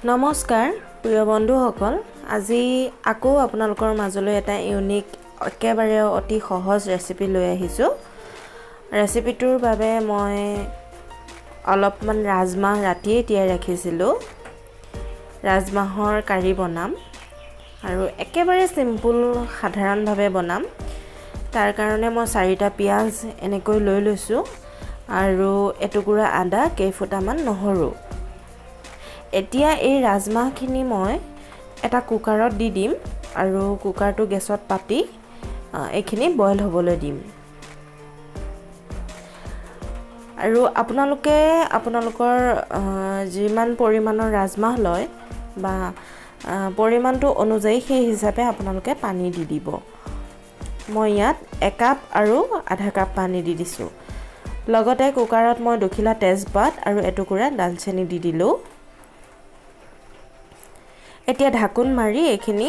নমস্কাৰ প্ৰিয় বন্ধুসকল আজি আকৌ আপোনালোকৰ মাজলৈ এটা ইউনিক একেবাৰে অতি সহজ ৰেচিপি লৈ আহিছো ৰেচিপিটোৰ বাবে মই অলপমান ৰাজমাহ ৰাতিয়ে তিয়াই ৰাখিছিলো ৰাজমাহৰ কাৰি বনাম আৰু একেবাৰে সিম্পল সাধাৰণভাৱে বনাম তাৰ কাৰণে মই 4টা পিয়াজ এনেকৈ লৈ লৈছো আৰু এটুকুৰা আদা কেইফুটামান নহৰু এতিয়া এই ৰাজমাহখিনি মই এটা কুকাৰত দি দিম আৰু কুকাৰটো গেছত পাতি এইখিনি বইল হ'বলৈ দিম আৰু আপোনালোকৰ যিমান পৰিমাণৰ ৰাজমাহ লয় বা পৰিমাণটো অনুযায়ী সেই হিচাপে আপোনালোকে পানী দি দিব মই ইয়াত 1 কাপ আৰু আধা কাপ পানী দি দিছো লগতে কুকাৰত মই দুখিলা তেজপাত আৰু এটুকুৰা দালচেনি দি দিলো এতিয়া ঢাকুন মাৰি এখিনি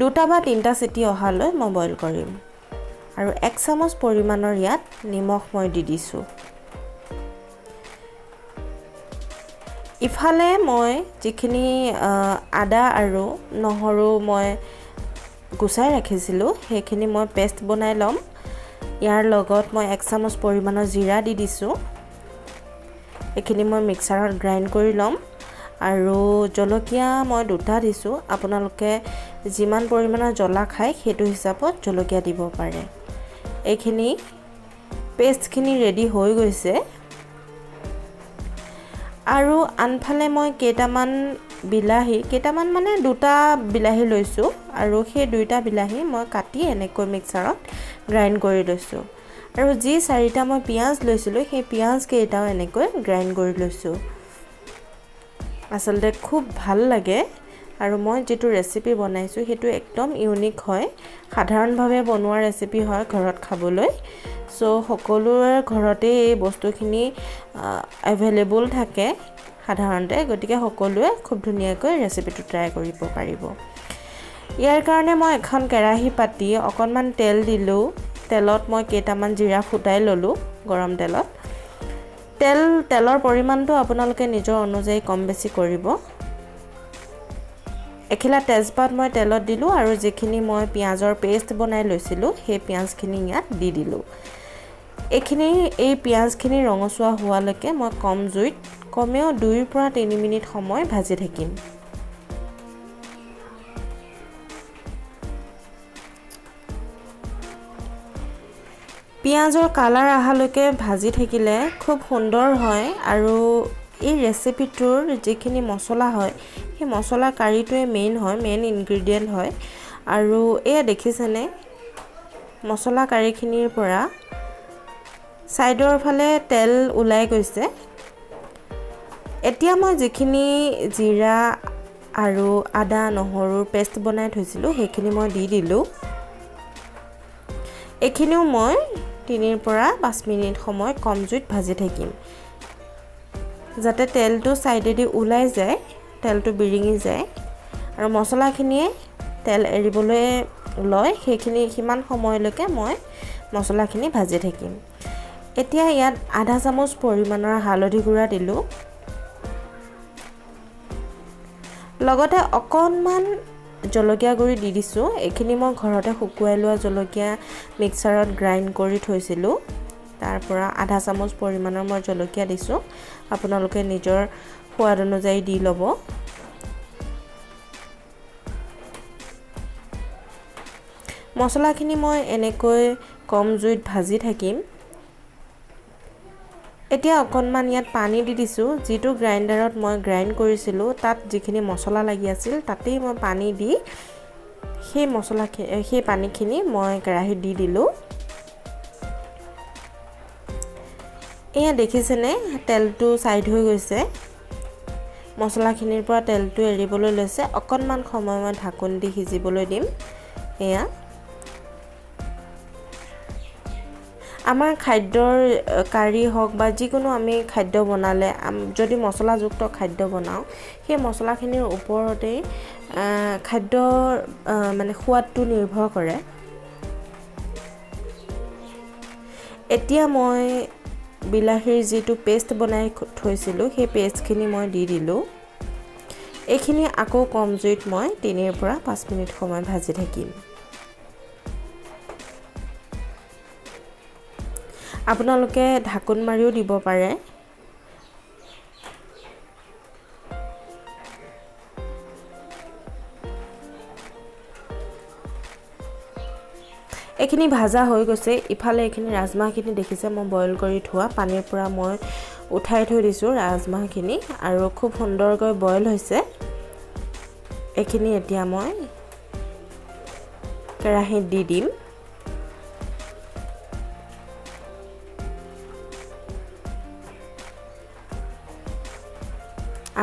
2টা বা 3টা সিটি অহালৈ মই বইল কৰিম আৰু 1 চামুচ পৰিমাণৰ ইয়াত নিমখ মই দি দিছো ইফালে মই যিখিনি আদা আৰু নহৰু মই গুছাই ৰাখিছিলো সেইখিনি মই পেষ্ট বনাই লম ইয়াৰ লগত মই 1 চামুচ পৰিমাণৰ জিৰা দি দিছো এখিনি মই মিক্সাৰত গ্ৰাইণ্ড কৰি লম আৰু জলকীয়া মই 2টা দিছো আপোনালোকে যিমান পৰিমাণৰ জ্বলা খায় সেইটো হিচাপত জলকীয়া দিব পাৰে এইখিনি পেষ্টখিনি ৰেডি হৈ গৈছে আৰু আনফালে মই কেইটামান মানে 2টা বিলাহী লৈছো আৰু সেই 2টা বিলাহী মই কাটি এনেকৈ মিক্সাৰত গ্ৰাইণ্ড কৰি লৈছো আৰু যি 4টা মই পিয়াজ লৈছিলো সেই পিয়াজ কেইটাও এনেকৈ গ্ৰাইণ্ড কৰি লৈছো আসলতে খুব ভাল লাগে আৰু মই যেটো ৰেচিপি বনাইছো হেতু একদম ইউনিক হয় সাধাৰণভাৱে বনোৱা ৰেচিপি হয় ঘৰত খাবলৈ সো সকলোৰে ঘৰতে এই বস্তুখিনি अवेलेबल থাকে সাধাৰণতে গতিকে সকলোৱে খুব ধুনিয়াকৈ ৰেচিপিটো ট্ৰাই কৰিব পাৰিব ইয়াৰ কাৰণে মই এখন কেৰাহী পাতি অকনমান তেল দিলো তেলত মই কেইটামান জিৰা ফুটাই ললো গৰম তেলত তেলৰ পৰিমাণটো আপোনালোকে নিজৰ অনুযায়ী কম বেছি কৰিব এখিলা তেজপাত মই তেলত দিলো আৰু যিখিনি মই পিয়াজৰ পেষ্ট বনাই লৈছিলো সেই পিয়াজখিনি ইয়াত দি দিলো এই পিয়াজখিনি ৰঙচুৱা হোৱালৈকে মই কম জুইত কমেও 2 পৰা 3 মিনিট সময় ভাজি থাকিম পিয়াজৰ কালাৰ আহালৈকে ভাজি থাকিলে খুব সুন্দৰ হয় আৰু এই ৰেচিপিটোৰ যিখিনি মছলা হয় সেই মছলা কাৰিটোৱে মেইন ইনগ্ৰেডিয়েন্ট হয় আৰু এয়া দেখিছেনে মছলা কাৰিখিনিৰ পৰা সাইডৰ ফালে তেল ওলাই গৈছে এতিয়া মই যিখিনি জিৰা আৰু আদা নহৰুৰ পেষ্ট বনাই থৈছিলো সেইখিনি মই দি দিলো এখিনিও মই 3 পৰা 5 মিনিট সময় কম জুইত ভাজি থাকিম যাতে তেলটো সাইডেদি ওলাই যায় তেলটো বিৰিঙি যায় আৰু মছলাখিনিয়ে তেল এৰিবলৈ লয় সেইখিনি কিমান সময়লৈকে মই মছলাখিনি ভাজি থাকিম এতিয়া ইয়াত আধা চামুচ পৰিমাণৰ হালধি গুড়া দিলো লগতে অকনমান জলকীয়া গুড়ি দি দিছো এখিনি মই ঘৰতে শুকুৱাই লোৱা জলকীয়া মিক্সাৰত গ্ৰাইণ্ড কৰি থৈছিলো তাৰ পৰা আধা চামুচ পৰিমাণৰ মই জলকীয়া দিছো আপোনালোকে নিজৰ সোৱাদ অনুযায়ী দি লব মছলাখিনি মই এনেকৈ কম জুইত ভাজি থাকিম এতিয়া অকনমান ইয়াত পানী দি দিছো যেটো গ্ৰাইণ্ডাৰত মই গ্ৰাইণ্ড কৰিছিলো তাত যিখিনি মছলা লাগি আছিল তাতেই মই পানী দি সেই পানীখিনি মই কেৰাহীত দি দিলো এয়া দেখিছেনে তেলটো সাইড হৈ গৈছে মছলাখিনিৰ পৰা তেলটো এৰিবলৈ লৈছে অকনমান সময় মই ঢাকন দি সিজিবলৈ দিম এয়া আমাৰ খাদ্যৰ কাৰি হক বা যিকোনো আমি খাদ্য বনালে যদি মছলাযুক্ত খাদ্য বনাও সেই মছলাখিনিৰ ওপৰতে খাদ্যৰ মানে সোৱাদটো নিৰ্ভৰ কৰে এতিয়া মই বিলাহীৰ যেটো পেষ্ট বনাই থৈছিলো সেই পেষ্টখিনি মই দি দিলো এইখিনি আকৌ কম জুইত মই 3 পৰা 5 মিনিট সময় ভাজি থাকিম আপোনালোকে ঢাকন মাৰিও দিব পাৰে এইখিনি ভাজা হৈ গৈছে ইফালে এইখিনি ৰাজমাহখিনি দেখিছে মই বইল কৰি থোৱা পানীৰ পৰা মই উঠাই থৈ দিছো ৰাজমাহখিনি আৰু খুব সুন্দৰকৈ বইল হৈছে এইখিনি এতিয়া মই কেৰাহীত দি দিম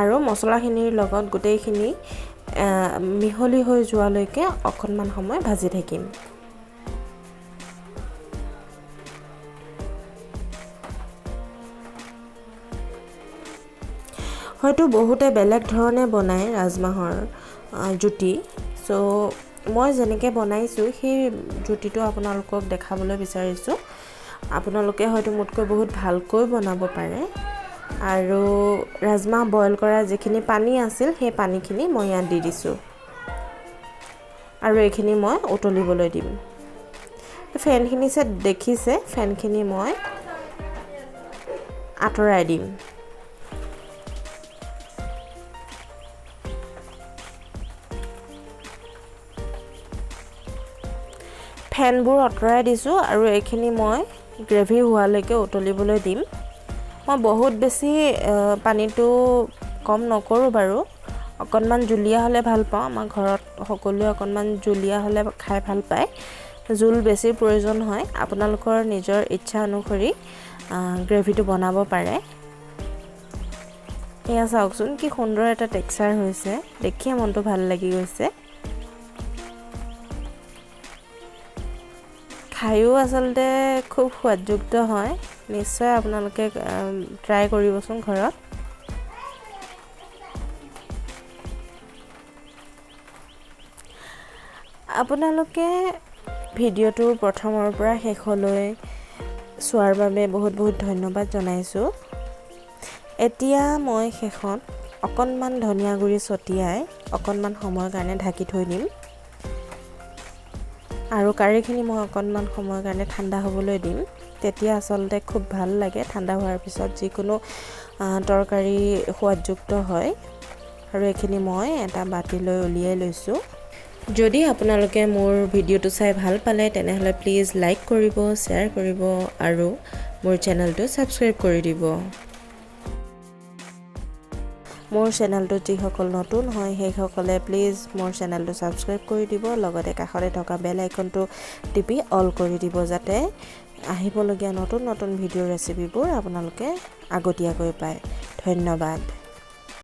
আৰু মছলাখিনিৰ লগত গোটেইখিনি মিহলি হৈ যোৱালৈকে অকণমান সময় ভাজি থাকিম হয়তো বহুতে বেলেগ ধৰণে বনায় ৰাজমাহৰ জুতি সো মই যেনেকৈ বনাইছোঁ সেই জুতিটো আপোনালোকক দেখাবলৈ বিচাৰিছোঁ আপোনালোকে হয়তো মোতকৈ বহুত ভালকৈ বনাব পাৰে আৰু ৰাজমাহ বইল কৰা যিখিনি পানী আছিল সেই পানীখিনি মই ইয়াত দি দিছোঁ আৰু এইখিনি মই উতলিবলৈ দিম ফেনখিনি যে দেখিছে ফেনখিনি মই আঁতৰাই দিম ফেনবোৰ আঁতৰাই দিছোঁ আৰু এইখিনি মই গ্ৰেভি হোৱালৈকে উতলিবলৈ দিম মই বহুত বেছি পানীটো কম নকৰোঁ বাৰু অকণমান জুলীয়া হ'লে ভাল পাওঁ আমাৰ ঘৰত সকলোৱে অকণমান জুলীয়া হ'লে খাই ভাল পায় জুল বেছি প্ৰয়োজন হয় আপোনালোকৰ নিজৰ ইচ্ছা অনুসৰি গ্ৰেভিটো বনাব পাৰে এয়া চাওকচোন কি সুন্দৰ এটা টেক্সচাৰ হৈছে দেখিয়ে মনটো ভাল লাগি গৈছে খায়ো আচলতে খুব সোৱাদযুক্ত হয় নিশ্চয় আপোনালোকে ট্ৰাই কৰিবচোন ঘৰত আপোনালোকে ভিডিঅ'টো প্ৰথমৰ পৰা শেষলৈ চোৱাৰ বাবে বহুত বহুত ধন্যবাদ জনাইছোঁ এতিয়া মই শেষত অকণমান ধনিয়া গুৰি ছটিয়াই অকণমান সময়ৰ কাৰণে ঢাকি থৈ দিম আৰু কাৰীখিনি মই অকণমান সময়ৰ কাৰণে ঠাণ্ডা হ'বলৈ দিম তেতিয়া আচলতে খুব ভাল লাগে ঠাণ্ডা হোৱাৰ পিছত যিকোনো তৰকাৰী সোৱাদযুক্ত হয় আৰু এইখিনি মই এটা বাতিলৈ উলিয়াই লৈছোঁ যদি আপোনালোকে মোৰ ভিডিঅ'টো চাই ভাল পালে তেনেহ'লে প্লিজ লাইক কৰিব শ্বেয়াৰ কৰিব আৰু মোৰ চেনেলটো ছাবস্ক্ৰাইব কৰি দিব মোৰ চেনেলটো যিসকল নতুন হয় সেইসকলে প্লিজ মোৰ চেনেলটো ছাবস্ক্ৰাইব কৰি দিব লগতে কাষতে থকা বেল আইকনটো টিপি অল কৰি দিব যাতে আহিবলগীয়া নতুন নতুন ভিডিঅ' ৰেচিপিবোৰ আপোনালোকে আগতীয়াকৈ পায় ধন্যবাদ